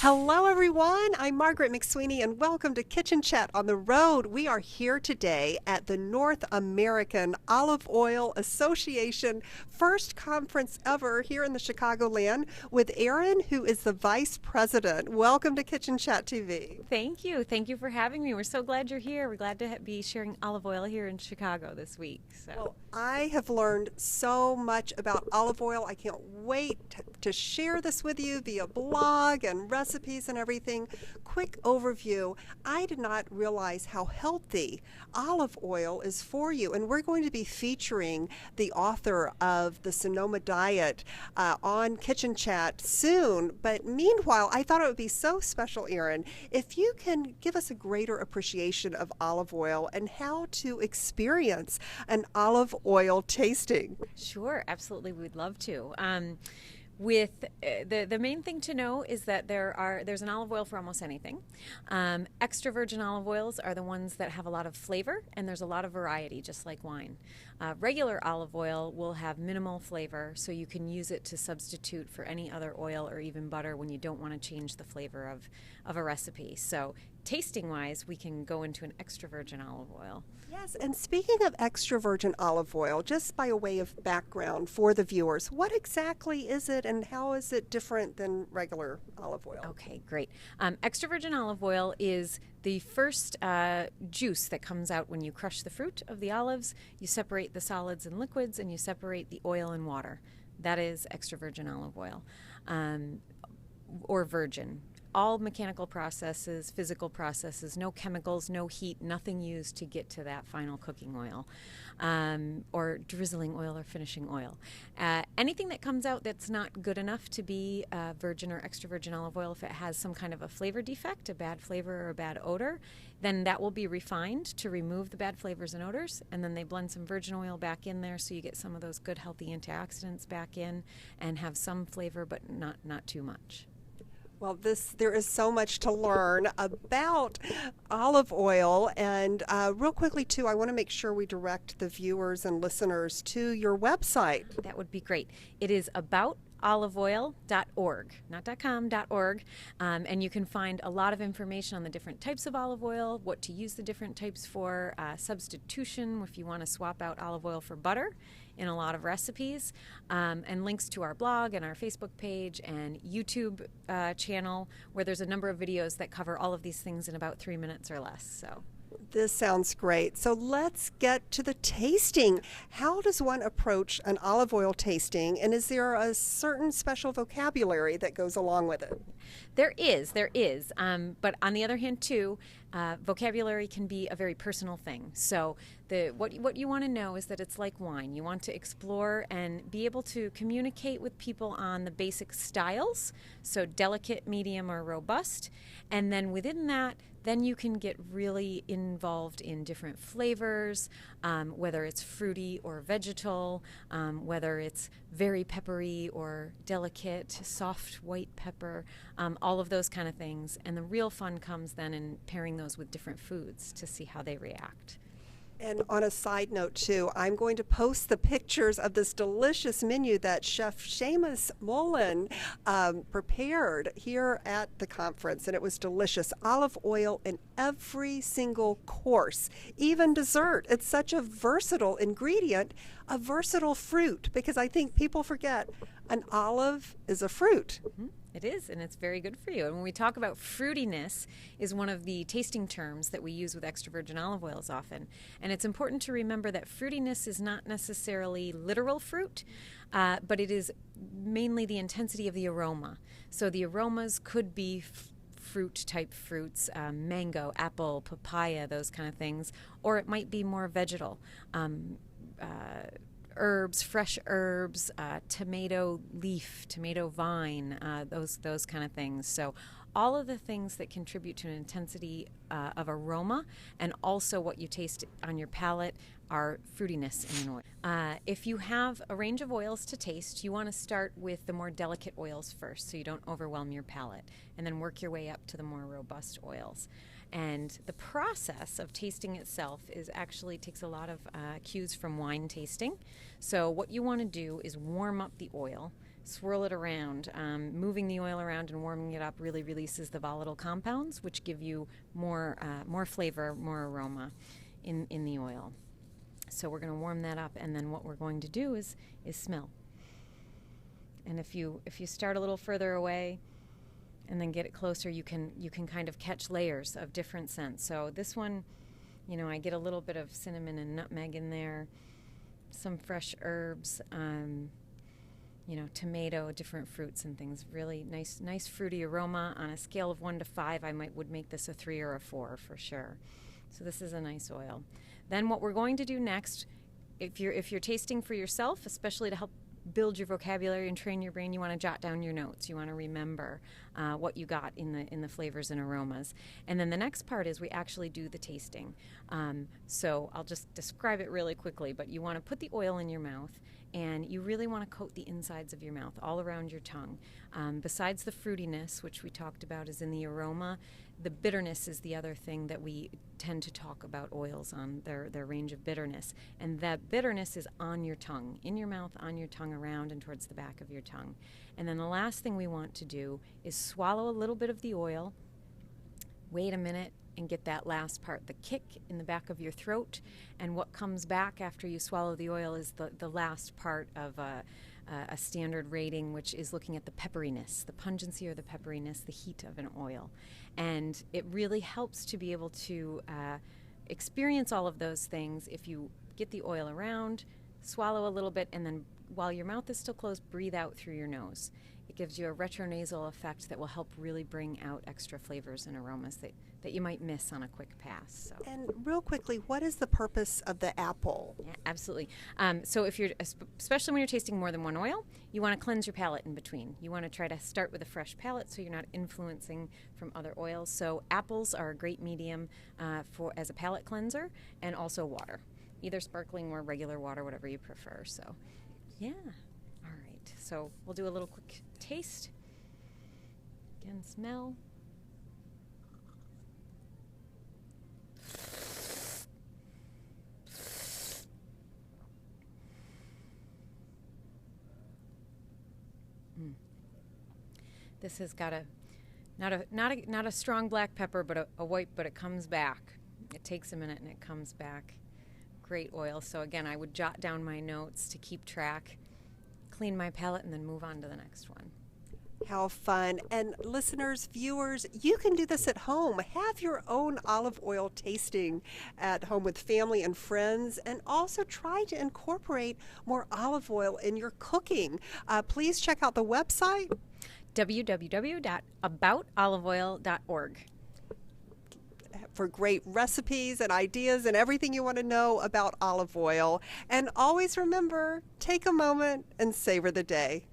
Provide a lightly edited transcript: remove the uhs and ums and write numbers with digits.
Hello, everyone. I'm Margaret McSweeney, and welcome to Kitchen Chat on the Road. We are here today at the North American Olive Oil Association first conference ever here in the Chicagoland with Eryn, who is the Vice President. Welcome to Kitchen Chat TV. Thank you. Thank you for having me. We're so glad you're here. We're glad to be sharing olive oil here in Chicago this week. Well, I have learned so much about olive oil. I can't wait to share this with you via blog and recipes and everything. Quick overview. I did not realize how healthy olive oil is for you, and we're going to be featuring the author of the Sonoma Diet on Kitchen Chat soon. But meanwhile, I thought it would be so special, Eryn, if you can give us a greater appreciation of olive oil and how to experience an olive oil tasting. Sure, absolutely. We'd love to. The main thing to know is that there's an olive oil for almost anything. Extra virgin olive oils are the ones that have a lot of flavor, and there's a lot of variety, just like wine. Regular olive oil will have minimal flavor, so you can use it to substitute for any other oil or even butter when you don't want to change the flavor of a recipe. So tasting-wise, we can go into an extra virgin olive oil. Yes, and speaking of extra virgin olive oil, just by a way of background for the viewers, what exactly is it and how is it different than regular olive oil? Okay, great. Extra virgin olive oil is the first juice that comes out when you crush the fruit of the olives. You separate the solids and liquids, and you separate the oil and water. That is extra virgin olive oil, or virgin. All mechanical processes, physical processes, no chemicals, no heat, nothing used to get to that final cooking oil, or drizzling oil or finishing oil. Anything that comes out that's not good enough to be virgin or extra virgin olive oil, if it has some kind of a flavor defect, a bad flavor or a bad odor, then that will be refined to remove the bad flavors and odors, and then they blend some virgin oil back in there so you get some of those good healthy antioxidants back in and have some flavor but not too much. Well, there is so much to learn about olive oil. And real quickly, too, I want to make sure we direct the viewers and listeners to your website. That would be great. It is aboutoliveoil.org, not .com, .org. And you can find a lot of information on the different types of olive oil, what to use the different types for, substitution if you want to swap out olive oil for butter in a lot of recipes, and links to our blog and our Facebook page and YouTube channel, where there's a number of videos that cover all of these things in about 3 minutes or less. So this sounds great. So let's get to the tasting. How does one approach an olive oil tasting, and is there a certain special vocabulary that goes along with it? There is. But on the other hand, too, vocabulary can be a very personal thing. So what you want to know is that it's like wine. You want to explore and be able to communicate with people on the basic styles, so delicate, medium, or robust. And then within that, then you can get really involved in different flavors, whether it's fruity or vegetal, whether it's very peppery or delicate, soft white pepper, all of those kind of things. And the real fun comes then in pairing those with different foods to see how they react. And on a side note, too, I'm going to post the pictures of this delicious menu that Chef Seamus Mullen prepared here at the conference, and it was delicious. Olive oil in every single course, even dessert. It's such a versatile ingredient, a versatile fruit, because I think people forget an olive is a fruit. Mm-hmm. It is, and it's very good for you. And when we talk about fruitiness, is one of the tasting terms that we use with extra virgin olive oils often. And it's important to remember that fruitiness is not necessarily literal fruit, but it is mainly the intensity of the aroma. So the aromas could be fruit-type fruits, mango, apple, papaya, those kind of things, or it might be more vegetal. Herbs, fresh herbs, tomato leaf, tomato vine, those kind of things. So all of the things that contribute to an intensity of aroma, and also what you taste on your palate, are fruitiness in an oil. If you have a range of oils to taste, you want to start with the more delicate oils first so you don't overwhelm your palate, and then work your way up to the more robust oils. And the process of tasting itself actually takes a lot of cues from wine tasting. So what you want to do is warm up the oil swirl it around. Moving the oil around and warming it up really releases the volatile compounds, which give you more flavor, more aroma in the oil. So we're going to warm that up, and then what we're going to do is smell. And if you start a little further away and then get it closer, you can kind of catch layers of different scents. So this one, I get a little bit of cinnamon and nutmeg in there, some fresh herbs, tomato, different fruits and things. Really nice fruity aroma. On a scale of 1 to 5, I would make this a 3 or a 4 for sure. So this is a nice oil. Then what we're going to do next, if you're tasting for yourself, especially to help build your vocabulary and train your brain, you want to jot down your notes. You want to remember what you got in the flavors and aromas. And then the next part is we actually do the tasting. So I'll just describe it really quickly, but you want to put the oil in your mouth, and you really want to coat the insides of your mouth, all around your tongue. Besides the fruitiness, which we talked about is in the aroma, the bitterness is the other thing that we tend to talk about oils on, their range of bitterness. And that bitterness is on your tongue, in your mouth, on your tongue, around and towards the back of your tongue. And then the last thing we want to do is swallow a little bit of the oil, wait a minute, and get that last part, the kick in the back of your throat. And what comes back after you swallow the oil is the last part of a standard rating, which is looking at the pepperiness, the pungency or the pepperiness, the heat of an oil. And it really helps to be able to experience all of those things if you get the oil around, swallow a little bit, and then while your mouth is still closed, breathe out through your nose. It gives you a retronasal effect that will help really bring out extra flavors and aromas that you might miss on a quick pass. So. And real quickly, what is the purpose of the apple? Yeah, absolutely. So if especially when you're tasting more than one oil, you want to cleanse your palate in between. You want to try to start with a fresh palate so you're not influencing from other oils. So apples are a great medium as a palate cleanser, and also water, either sparkling or regular water, whatever you prefer. So, yeah. All right. So we'll do a little quick taste. Again, smell. This has got not a strong black pepper, but a white, but it comes back. It takes a minute and it comes back. Great oil. So again, I would jot down my notes to keep track, clean my palate, and then move on to the next one. How fun. And listeners, viewers, you can do this at home. Have your own olive oil tasting at home with family and friends, and also try to incorporate more olive oil in your cooking. Please check out the website, www.aboutoliveoil.org. for great recipes and ideas and everything you want to know about olive oil. And always remember, take a moment and savor the day.